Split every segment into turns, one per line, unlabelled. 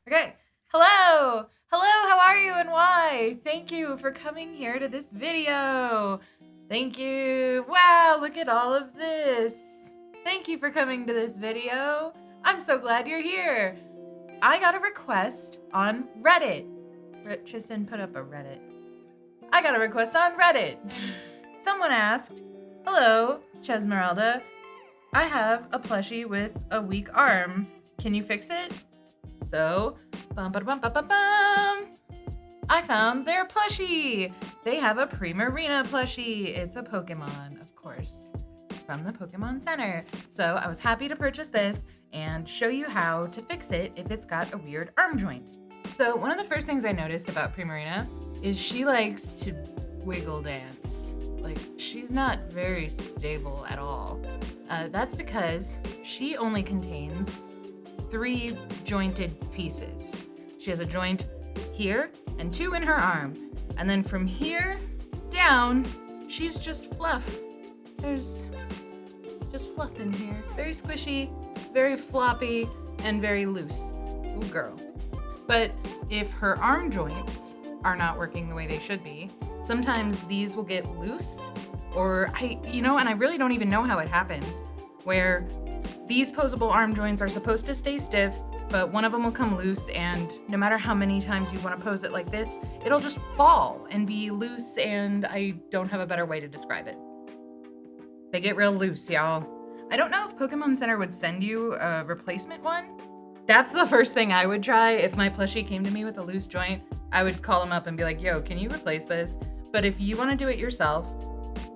Okay. Hello! Hello, how are you and why? Thank you for coming here to this video. Thank you. Wow, look at all of this. Thank you for coming to this video. I'm so glad you're here. I got a request on Reddit. Tristan put up a Reddit. I got a request on Reddit. Someone asked, hello, Chesmeralda. I have a plushie with a weak arm. Can you fix it? So, I found their plushie. They have a Primarina plushie. It's a Pokemon, of course, from the Pokemon Center. So I was happy to purchase this and show you how to fix it if it's got a weird arm joint. So one of the first things I noticed about Primarina is she likes to wiggle dance. Like, she's not very stable at all. That's because she only contains 3 jointed pieces. She has a joint here and 2 in her arm. And then from here down, she's just fluff. There's just fluff in here. Very squishy, very floppy, and very loose. Ooh, girl. But if her arm joints are not working the way they should be, sometimes these will get loose, or and I really don't even know how it happens, where these posable arm joints are supposed to stay stiff, but one of them will come loose, and no matter how many times you want to pose it like this, it'll just fall and be loose, and I don't have a better way to describe it. They get real loose, y'all. I don't know if Pokemon Center would send you a replacement one. That's the first thing I would try. If my plushie came to me with a loose joint, I would call them up and be like, yo, can you replace this? But if you want to do it yourself,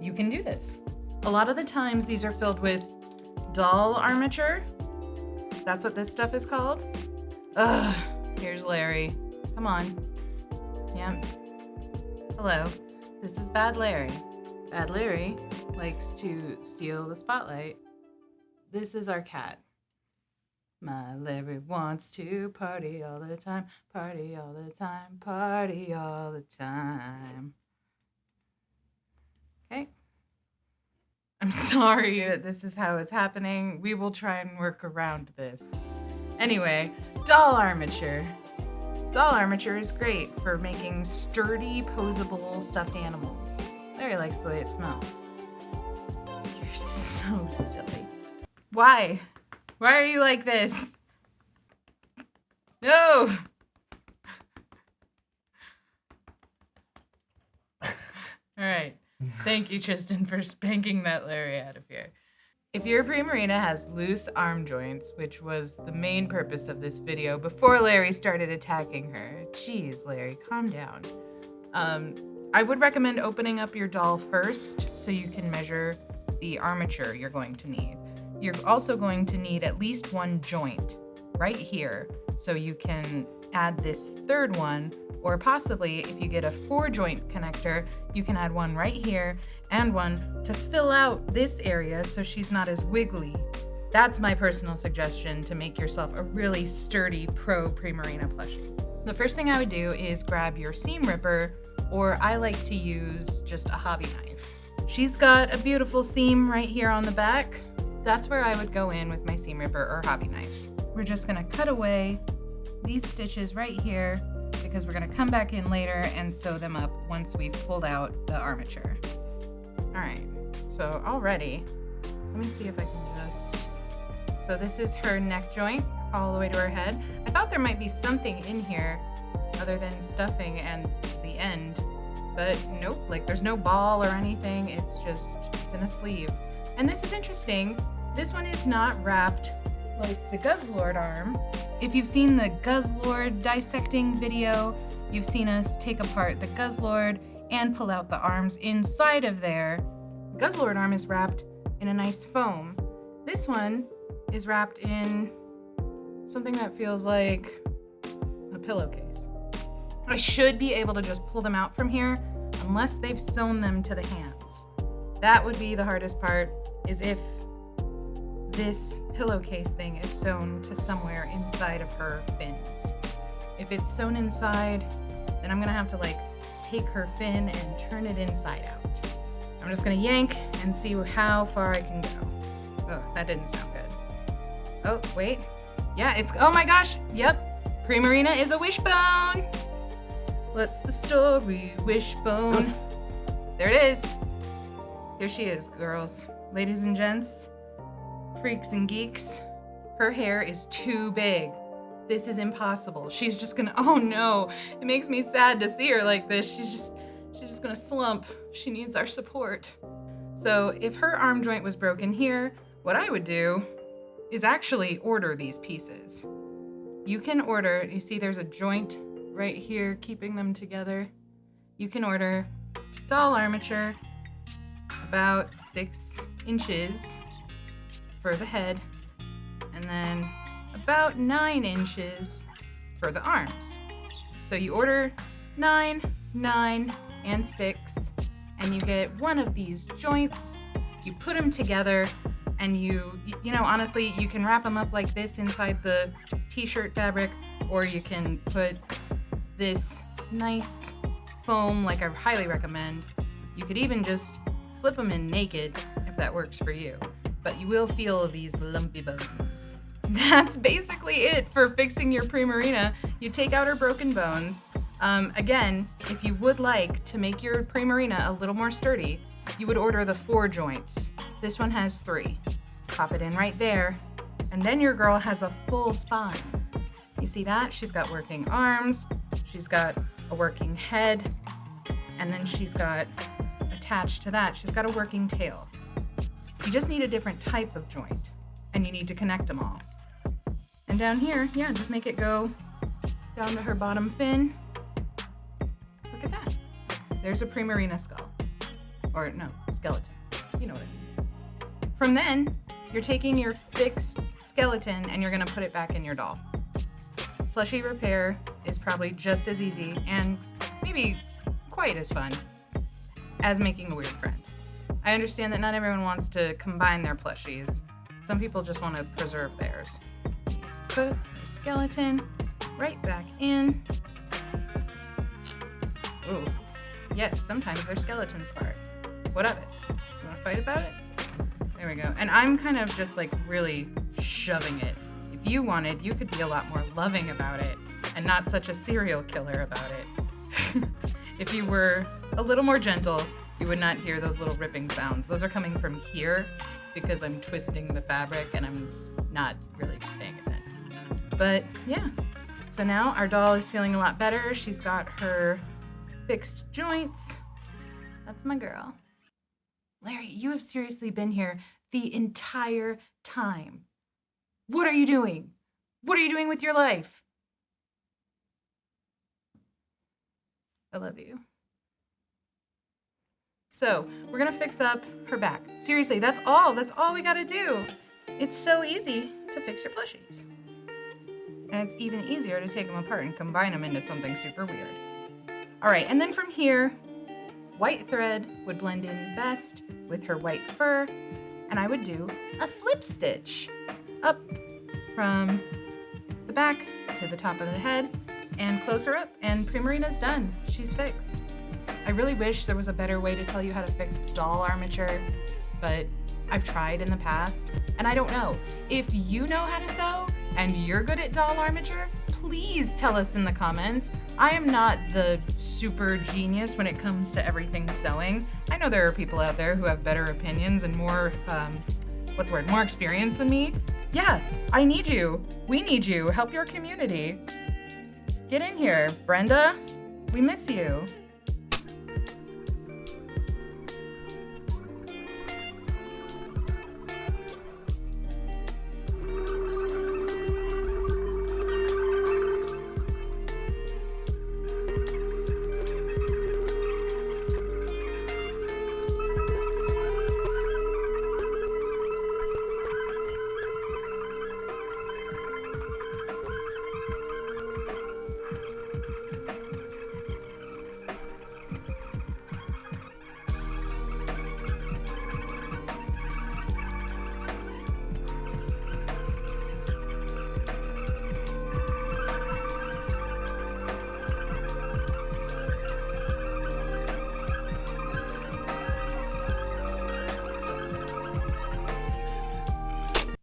you can do this. A lot of the times these are filled with doll armature. That's what this stuff is called. Ugh, here's Larry. Come on. Yep. Hello. This is Bad Larry. Bad Larry likes to steal the spotlight. This is our cat. My Larry wants to party all the time, party all the time, party all the time. Okay. I'm sorry that this is how it's happening. We will try and work around this. Anyway, doll armature. Doll armature is great for making sturdy, posable stuffed animals. Larry likes the way it smells. You're so silly. Why? Why are you like this? No! All right. Thank you, Tristan, for spanking that Larry out of here. If your Primarina has loose arm joints, which was the main purpose of this video before Larry started attacking her. Jeez, Larry, calm down. I would recommend opening up your doll first so you can measure the armature you're going to need. You're also going to need at least 1 joint right here so you can add this 3rd one, or possibly if you get a 4-joint connector, you can add 1 right here and 1 to fill out this area so she's not as wiggly. That's my personal suggestion to make yourself a really sturdy pro Primarina plushie. The first thing I would do is grab your seam ripper, or I like to use just a hobby knife. She's got a beautiful seam right here on the back. That's where I would go in with my seam ripper or hobby knife. We're just gonna cut away these stitches right here because we're gonna come back in later and sew them up once we've pulled out the armature. All right, so already, let me see if I can just, so this is her neck joint all the way to her head. I thought there might be something in here other than stuffing and the end, but nope, like there's no ball or anything. It's in a sleeve. And this is interesting. This one is not wrapped like the Guzzlord arm. If you've seen the Guzzlord dissecting video, you've seen us take apart the Guzzlord and pull out the arms inside of there. Guzzlord arm is wrapped in a nice foam. This one is wrapped in something that feels like a pillowcase. I should be able to just pull them out from here unless they've sewn them to the hands. That would be the hardest part, is if this pillowcase thing is sewn to somewhere inside of her fins. If it's sewn inside, then I'm gonna have to like take her fin and turn it inside out. I'm just gonna yank and see how far I can go. Oh, that didn't sound good. Oh, wait. Yeah, it's, oh my gosh, yep. Primarina is a wishbone. What's the story, wishbone? There it is. Here she is, girls. Ladies and gents, freaks and geeks. Her hair is too big. This is impossible. She's just gonna, oh no. It makes me sad to see her like this. She's just gonna slump. She needs our support. So if her arm joint was broken here, what I would do is actually order these pieces. You can order, you see there's a joint right here keeping them together. You can order doll armature, about 6 inches for the head, and then about 9 inches for the arms. So you order 9, 9, and 6, and you get one of these joints. You put them together, and you know, honestly, you can wrap them up like this inside the t-shirt fabric, or you can put this nice foam, like I highly recommend. You could even just slip them in naked if that works for you, but you will feel these lumpy bones. That's basically it for fixing your Primarina. You take out her broken bones. Again, if you would like to make your Primarina a little more sturdy, you would order the 4 joints. This one has 3. Pop it in right there, and then your girl has a full spine. You see that? She's got working arms, she's got a working head, and then she's got, attached to that, she's got a working tail. You just need a different type of joint, and you need to connect them all. And down here, yeah, just make it go down to her bottom fin. Look at that. There's a Primarina skull. Or no, skeleton. You know what I mean. From then, you're taking your fixed skeleton and you're gonna put it back in your doll. Plushie repair is probably just as easy and maybe quite as fun as making a weird friend. I understand that not everyone wants to combine their plushies. Some people just want to preserve theirs. Put their skeleton right back in. Ooh, yes, sometimes their skeletons fart. What of it? You want to fight about it? There we go. And I'm kind of just like really shoving it. If you wanted, you could be a lot more loving about it and not such a serial killer about it. If you were a little more gentle, you would not hear those little ripping sounds. Those are coming from here because I'm twisting the fabric and I'm not really paying attention. But yeah, so now our doll is feeling a lot better. She's got her fixed joints. That's my girl. Larry, you have seriously been here the entire time. What are you doing? What are you doing with your life? I love you. So we're gonna fix up her back. Seriously, that's all we gotta do. It's so easy to fix your plushies. And it's even easier to take them apart and combine them into something super weird. All right, and then from here, white thread would blend in best with her white fur, and I would do a slip stitch up from the back to the top of the head and close her up, and Primarina's done. She's fixed. I really wish there was a better way to tell you how to fix doll armature, but I've tried in the past, and I don't know. If you know how to sew and you're good at doll armature, please tell us in the comments. I am not the super genius when it comes to everything sewing. I know there are people out there who have better opinions and more, more experience than me. Yeah, I need you. We need you. Help your community. Get in here, Brenda. We miss you.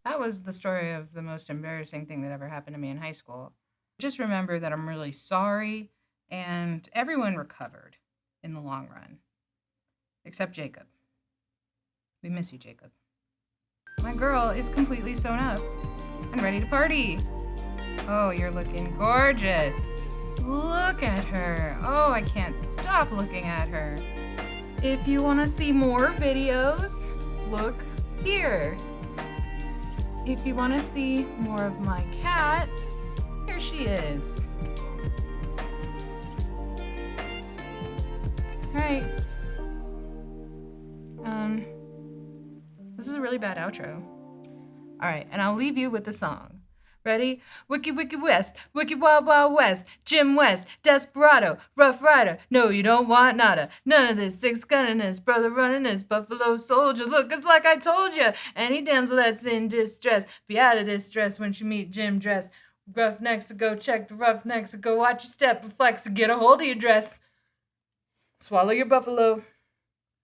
That was the story of the most embarrassing thing that ever happened to me in high school. Just remember that I'm really sorry, and everyone recovered in the long run. Except Jacob. We miss you, Jacob. My girl is completely sewn up and ready to party. Oh, you're looking gorgeous. Look at her. Oh, I can't stop looking at her. If you want to see more videos, look here. If you want to see more of my cat, here she is. All right. This is a really bad outro. All right, and I'll leave you with the song. Ready? Wicked, wicked west, wicked wild, wild west. Jim West, desperado, rough rider. No, you don't want nada. None of this, six gunning this, brother running this, buffalo soldier. Look, it's like I told you. Any damsel that's in distress, be out of distress when you meet Jim Dress. Roughnecks, go check the roughnecks, go watch your step and flex and get a hold of your dress. Swallow your buffalo.